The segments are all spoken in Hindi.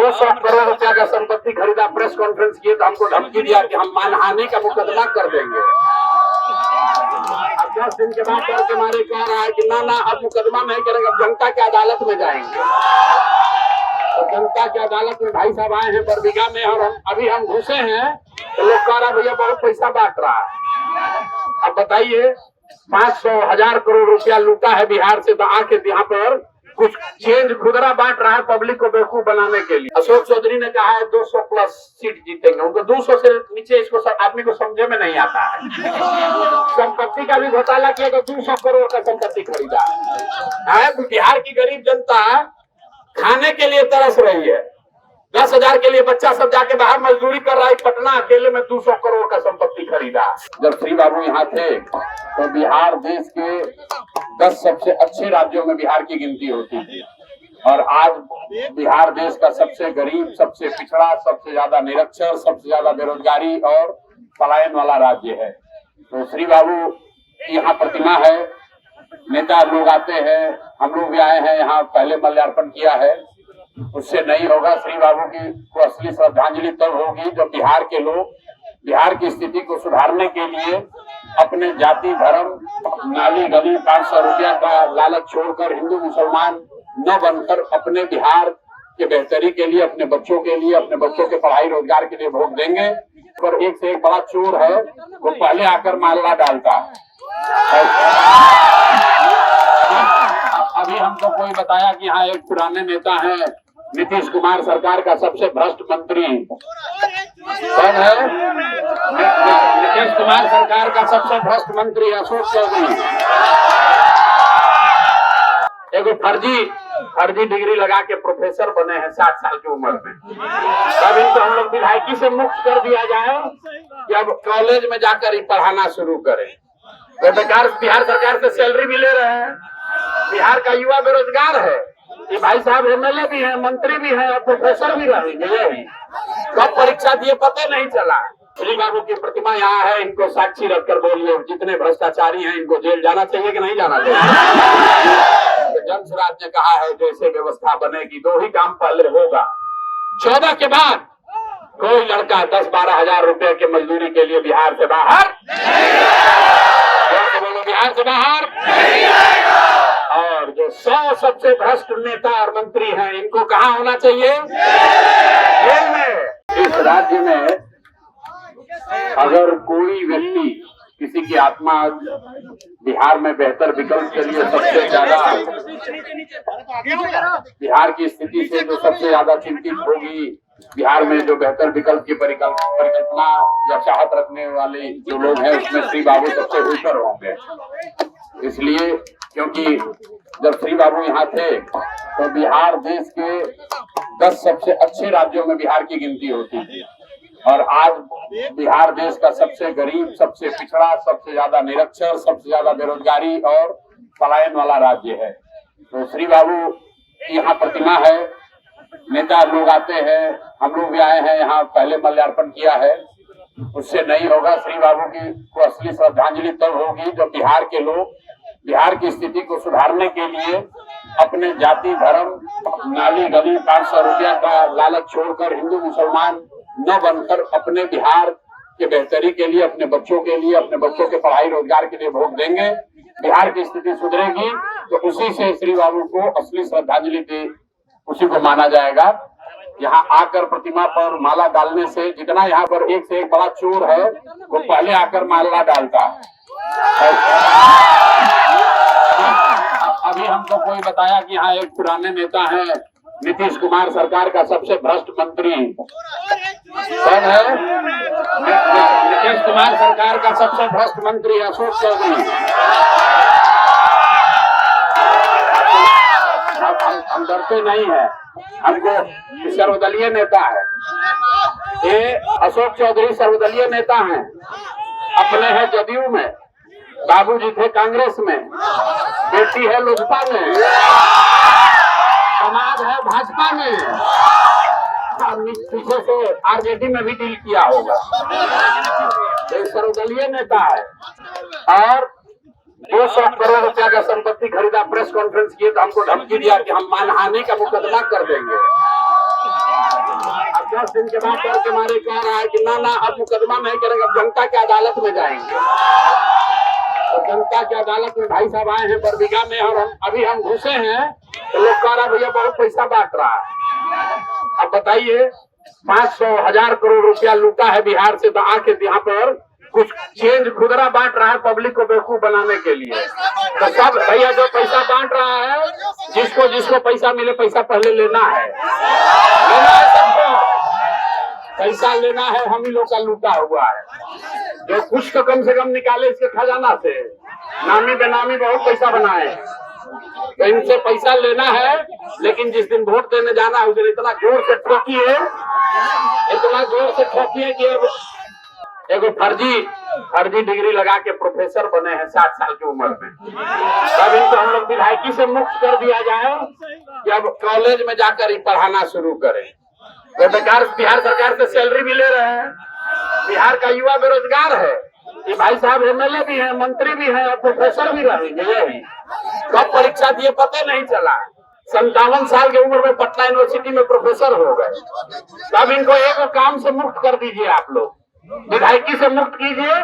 200 करोड़ रुपया का संपत्ति खरीदा, प्रेस कॉन्फ्रेंस किए तो हमको धमकी दिया कि हम मानहानि का मुकदमा कर देंगे। अब 10 दिन के बाद डर के मारे कह रहा है कि ना अब मुकदमा नहीं करेंगे, अब जनता की अदालत में जाएंगे। तो जनता की अदालत में भाई साहब आए हैं बरबीघा में, और हम घुसे हैं तो लोग कह रहा भैया बहुत पैसा बांट रहा है। अब बताइए 500,000 करोड़ रुपया लूटा है बिहार से, तो आके यहाँ पर कुछ चेंज खुदरा बांट रहा है पब्लिक को बेवकूफ बनाने के लिए। अशोक चौधरी ने कहा है 200 प्लस सीट जीतेंगे, उनको 200 से नीचे इसको आदमी को समझे में नहीं आता है। संपत्ति का भी घोटाला किया तो 200 करोड़ का संपत्ति खरीदा है। बिहार की गरीब जनता खाने के लिए तरस रही है। 10,000 के लिए बच्चा सब जाके बाहर मजदूरी कर रहा है। पटना अकेले में 200 करोड़ का संपत्ति खरीदा। जब श्री बाबू यहाँ थे तो बिहार देश के 10 सबसे अच्छे राज्यों में बिहार की गिनती होती थी, और आज बिहार देश का सबसे गरीब, सबसे पिछड़ा, सबसे ज्यादा निरक्षर, सबसे ज्यादा बेरोजगारी और पलायन वाला राज्य है। तो श्री बाबू की यहाँ प्रतिमा है, नेता लोग आते हैं, हम लोग भी आए हैं यहाँ, पहले माल्यार्पण किया है। उससे नहीं होगा, श्री बाबू की को असली श्रद्धांजलि तब होगी जब बिहार के लोग बिहार की स्थिति को सुधारने के लिए अपने जाति, धर्म, नाली गली, 500 रुपया का लालच छोड़कर हिंदू मुसलमान न बनकर अपने बिहार के बेहतरी के लिए, अपने बच्चों के लिए, अपने बच्चों के पढ़ाई रोजगार के लिए वोट देंगे। पर एक से एक बड़ा चोर है, वो पहले आकर मामला डालता है। अभी हमको कोई बताया कि यहाँ एक पुराने नेता है, नीतीश कुमार सरकार का सबसे भ्रष्ट मंत्री कौन है? नीतीश कुमार सरकार का सबसे भ्रष्ट मंत्री अशोक चौधरी। एगो फर्जी डिग्री लगा के प्रोफेसर बने हैं 60 साल की उम्र में। तब इनको हम लोग विधायकी से मुक्त कर दिया जाए कि अब कॉलेज में जाकर ही पढ़ाना शुरू करें। तो बेकार बिहार सरकार से सैलरी भी ले रहे हैं। बिहार का युवा बेरोजगार है। ये भाई साहब एमएलए भी हैं, मंत्री भी हैं और प्रोफेसर भी रहेंगे। कब परीक्षा दिए पता नहीं चला। श्री बाबू की प्रतिमा यहाँ है, इनको साक्षी रखकर बोलिए जितने भ्रष्टाचारी हैं इनको जेल जाना चाहिए कि नहीं जाना चाहिए? तो जमशराज ने कहा है जैसे व्यवस्था बनेगी 2 ही काम पहले होगा। 14 के बाद कोई लड़का 10-12 हजार रुपए के मजदूरी के लिए बिहार से बाहर बिहार से बाहर और जो 100 सबसे भ्रष्ट नेता और मंत्री हैं इनको कहाँ होना चाहिए? जेल में। इस राज्य में अगर कोई व्यक्ति किसी की आत्मा बिहार में बेहतर विकल्प के लिए सबसे ज्यादा बिहार की स्थिति से जो सबसे ज्यादा चिंतित होगी, बिहार में जो बेहतर विकल्प की परिकल्पना या चाहत रखने वाले जो लोग हैं उसमें श्री बाबू सबसे ऊपर होंगे। इसलिए क्योंकि जब श्री बाबू यहाँ थे तो बिहार देश के 10 सबसे अच्छे राज्यों में बिहार की गिनती होती थी, और आज बिहार देश का सबसे गरीब, सबसे पिछड़ा, सबसे ज्यादा निरक्षर, सबसे ज्यादा बेरोजगारी और पलायन वाला राज्य है। तो श्री बाबू की यहाँ प्रतिमा है, नेता लोग आते हैं, हम लोग भी आए हैं यहाँ, पहले माल्यार्पण किया है। उससे नहीं होगा, श्री बाबू की को असली श्रद्धांजलि तब होगी जब बिहार के लोग बिहार की स्थिति को सुधारने के लिए अपने जाति, धर्म, नाली गली, 500 रुपया का लालच छोड़कर हिंदू मुसलमान न बनकर अपने बिहार के बेहतरी के लिए, अपने बच्चों के लिए, अपने बच्चों के पढ़ाई रोजगार के लिए वोट देंगे। बिहार की स्थिति सुधरेगी तो उसी से श्री बाबू को असली श्रद्धांजलि दे, उसी को माना जाएगा। यहाँ आकर प्रतिमा पर माला डालने से जितना यहाँ पर एक से एक बड़ा चोर है वो पहले आकर माला डालता है। अभी हमको कोई बताया कि यहाँ एक पुराने नेता है, नीतीश कुमार सरकार का सबसे भ्रष्ट मंत्री कौन है? नीतीश कुमार सरकार का सबसे भ्रष्ट मंत्री अशोक चौधरी। हम डरते नहीं है, हमको सर्वदलीय नेता है। ये अशोक चौधरी सर्वदलीय नेता हैं, अपने हैं जदयू में, बाबूजी थे कांग्रेस में, बेटी है लोजपा में, समाज है भाजपा में, पीछे से आरजेडी में भी डील किया होगा। एक सर्वदलीय नेता है और 200 करोड़ रुपया का संपत्ति खरीदा, प्रेस कॉन्फ्रेंस किए तो हमको धमकी दिया कि हम मानहानि का मुकदमा कर देंगे। 10 दिन के बाद डर के मारे कह रहा है कि ना ना अब मुकदमा नहीं करेंगे, अब जनता की अदालत में जाएंगे। तो जनता की अदालत में भाई साहब आए हैं बरबीघा में, और अभी हम घुसे हैं तो लोग कह रहा भैया बहुत पैसा बांट रहा है। अब बताइए 500,000 करोड़ रुपया लूटा है बिहार से, तो आके यहाँ पर कुछ चेंज खुदरा बांट रहा है पब्लिक को बेवकूफ बनाने के लिए। तो सब भैया जो पैसा बांट रहा है, जिसको जिसको पैसा मिले पैसा पहले लेना है सबको, पैसा लेना है। हम ही लोग का लूटा हुआ है, जो कुछ तो कम से कम निकाले इसके खजाना से, नामी बेनामी बहुत पैसा बनाए, तो इनसे पैसा लेना है। लेकिन जिस दिन वोट देने जाना है उस दिन इतना जोर से ठोकिए, इतना जोर से ठोकिए कि अब एगो फर्जी डिग्री लगा के प्रोफेसर बने हैं 60 साल की उम्र में। तब इनको हम लोग विधायकी से मुक्त कर दिया जाए कि अब कॉलेज में जाकर ही पढ़ाना शुरू करें। तो बिहार सरकार से सैलरी भी ले रहे हैं, बिहार का युवा बेरोजगार है। ये भाई साहब MLA भी हैं, मंत्री भी हैं और प्रोफेसर भी रहेंगे। कब परीक्षा दिए पता नहीं चला, 57 साल की उम्र में पटना यूनिवर्सिटी में प्रोफेसर हो गए। तब इनको एक काम से मुक्त कर दीजिए, आप लोग विधायकी से मुक्त कीजिए,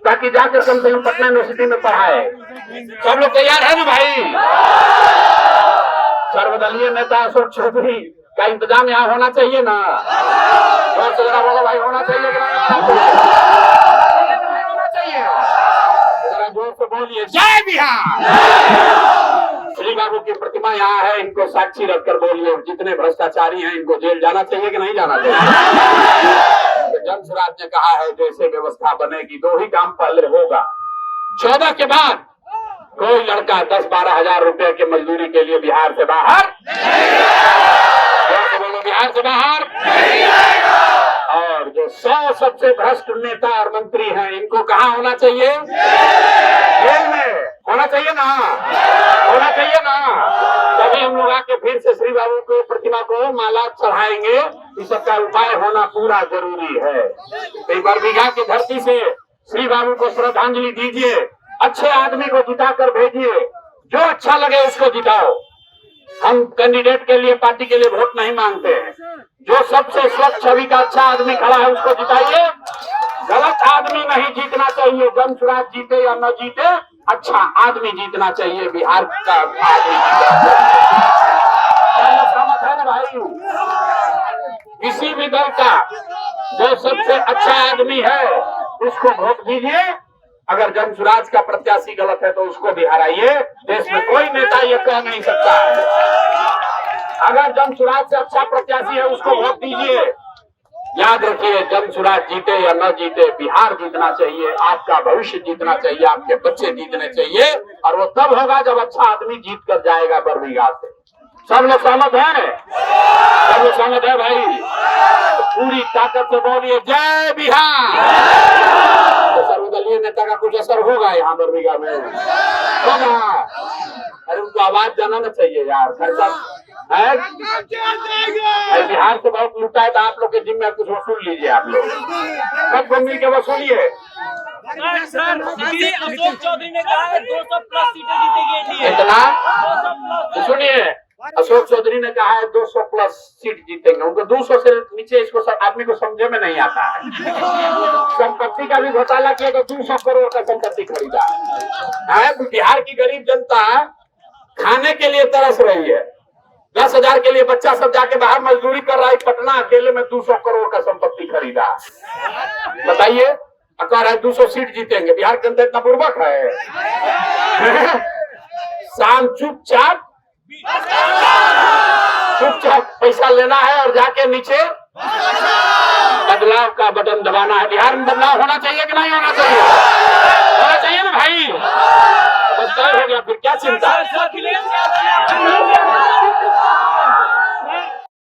ताकि जाकर कम से कम पटना यूनिवर्सिटी में पढ़ाए। सब लोग तैयार है ना भाई? सर्वदलीय नेता अशोक चौधरी का इंतजाम यहाँ होना चाहिए ना? और जरा बोलो भाई, होना चाहिए कि नहीं होना चाहिए? जरा जोर से बोलिए, जय बिहार। श्री बाबू की प्रतिमा यहाँ है, इनको साक्षी रखकर बोलिए, जितने भ्रष्टाचारी हैं इनको जेल जाना चाहिए कि नहीं जाना चाहिए? तो जमशराज ने कहा है जैसे व्यवस्था बनेगी 2 ही काम पहले होगा। 14 के बाद कोई लड़का 10-12 हजार रुपए के मजदूरी के लिए बिहार से बाहर, बोलो बिहार से बाहर। और जो 100 सबसे भ्रष्ट नेता और मंत्री हैं, इनको कहाँ होना चाहिए? जेल में होना चाहिए ना, होना चाहिए ना। तभी हम लोग आके फिर से श्री बाबू को प्रतिमा को माला चढ़ाएंगे। इस सबका उपाय होना पूरा जरूरी है। एक बार बरबीघा की धरती से श्री बाबू को श्रद्धांजलि दीजिए, अच्छे आदमी को जिताकर भेजिए, जो अच्छा लगे उसको जिताओ। हम कैंडिडेट के लिए, पार्टी के लिए वोट नहीं मांगते हैं। जो सबसे स्वच्छ छवि का अच्छा आदमी खड़ा है उसको जिताइए। गलत आदमी नहीं जीतना चाहिए, जमशराज जीते या न जीते, अच्छा आदमी जीतना चाहिए। बिहार का आदमी समझ है ना भाई? किसी भी दल का जो सबसे अच्छा आदमी है उसको वोट दीजिए। अगर जमशराज का प्रत्याशी गलत है तो उसको भी हराइए। देश में कोई नेता ये कह नहीं सकता है। अगर जमशराज से अच्छा प्रत्याशी है उसको वोट दीजिए। याद रखिए, जमशराज जीते या न जीते, बिहार जीतना चाहिए, आपका भविष्य जीतना चाहिए, आपके बच्चे जीतने चाहिए। और वो तब होगा जब अच्छा आदमी जीत कर जाएगा बरबीघा से। सब लोग सहमत है? सब लोग सहमत है भाई? तो पूरी ताकत से बोलिए, जय बिहार। तो सर्वदलीय नेता का कुछ असर होगा यहाँ बरबीघा में? होगा। अरे उनको आवाज जाना ना चाहिए यार। खर्चा है बिहार से बहुत लूटा है, तो आप लोग के जिम्मे कुछ वसूल लीजिए। आप लोग सबको मिल के वसूलिए। सर, अशोक चौधरी ने कहा है 200 प्लस सीटें जीतेगी एनडीए। इतना सुनिए, अशोक चौधरी ने कहा है 200 प्लस सीट जीतेंगे। उनको 200 से नीचे इसको आदमी को समझे में नहीं आता है। संपत्ति का भी घोटाला किया तो 200 करोड़ का संपत्ति खरीदा है। बिहार की गरीब जनता खाने के लिए तरस रही है। 10,000 के लिए बच्चा सब जाके बाहर मजदूरी कर रहा है। पटना अकेले में 200 करोड़ का संपत्ति खरीदा। बताइए, अकार है 200 सीट जीतेंगे। बिहार के अंदर इतना पूर्वक है। शाम चुपचाप पैसा लेना है और जाके नीचे बदलाव का बटन दबाना है। बिहार में बदलाव होना चाहिए कि नहीं होना चाहिए?